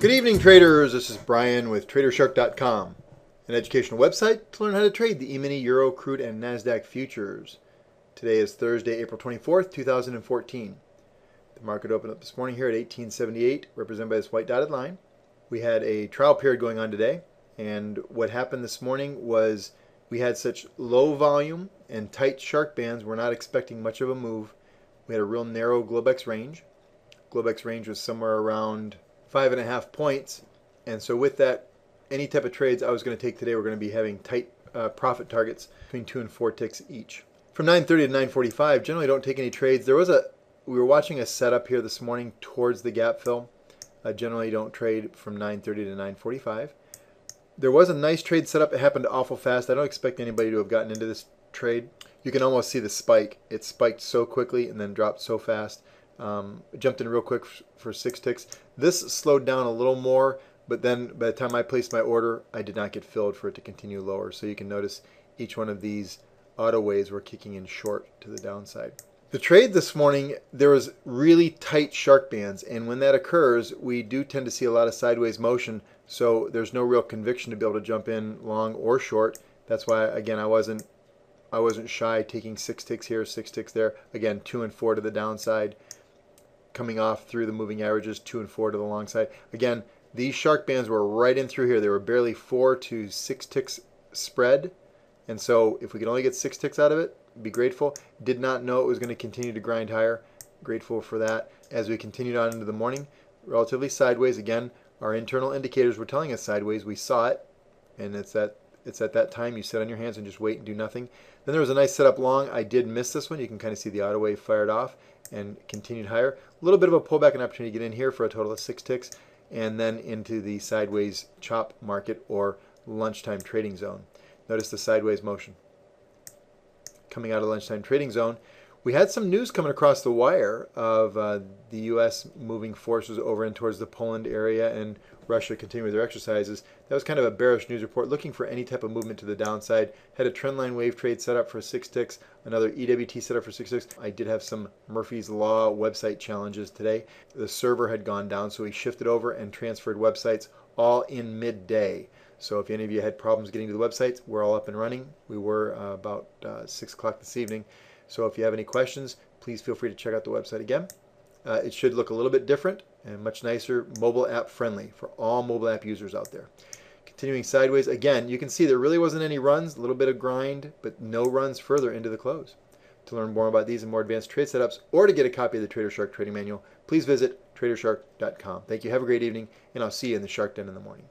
Good evening, traders. This is Brian with TraderShark.com, an educational website to learn how to trade the E-mini, Euro, Crude, and NASDAQ futures. Today is Thursday, April 24th, 2014. The market opened up this morning here at 1878, represented by this white dotted line. We had a trial period going on today, and what happened this morning was we had such low volume and tight shark bands, we're not expecting much of a move. We had a real narrow Globex range. Globex range was somewhere around 5.5 points, and so with that, any type of trades I was going to take today, we're going to be having tight profit targets between 2 and 4 ticks each. From 9:30 to 9:45, generally don't take any trades. We were watching a setup here this morning towards the gap fill. I generally don't trade from 9:30 to 9:45. There was a nice trade setup. It happened awful fast. I don't expect anybody to have gotten into this trade. You can almost see the spike. It spiked so quickly and then dropped so fast. Jumped in real quick for 6 ticks. This slowed down a little more, but then by the time I placed my order, I did not get filled for it to continue lower. So you can notice each one of these auto waves were kicking in short to the downside. The trade this morning, there was really tight shark bands, and when that occurs, we do tend to see a lot of sideways motion, so there's no real conviction to be able to jump in long or short. That's why, again, I wasn't shy taking 6 ticks here, 6 ticks there. Again, 2 and 4 to the downside. Coming off through the moving averages, 2 and 4 to the long side. Again, these shark bands were right in through here. They were barely 4 to 6 ticks spread. And so if we could only get 6 ticks out of it, be grateful. Did not know it was going to continue to grind higher. Grateful for that. As we continued on into the morning, relatively sideways. Again, our internal indicators were telling us sideways. We saw it, and it's at that time you sit on your hands and just wait and do nothing. Then there was a nice setup long. I did miss this one. You can kind of see the auto wave fired off and continued higher. A little bit of a pullback, an opportunity to get in here for a total of 6 ticks, and then into the sideways chop market or lunchtime trading zone. Notice the sideways motion. Coming out of lunchtime trading zone, we had some news coming across the wire of the U.S. moving forces over in towards the Poland area and Russia continuing with their exercises. That was kind of a bearish news report, looking for any type of movement to the downside. Had a trendline wave trade set up for 6 ticks, another EWT set up for 6 ticks. I did have some Murphy's Law website challenges today. The server had gone down, so we shifted over and transferred websites all in midday. So if any of you had problems getting to the websites, we're all up and running. We were about 6 o'clock this evening. So if you have any questions, please feel free to check out the website again. It should look a little bit different and much nicer, mobile app friendly for all mobile app users out there. Continuing sideways, again, you can see there really wasn't any runs, a little bit of grind, but no runs further into the close. To learn more about these and more advanced trade setups, or to get a copy of the Trader Shark Trading Manual, please visit TraderShark.com. Thank you, have a great evening, and I'll see you in the Shark Den in the morning.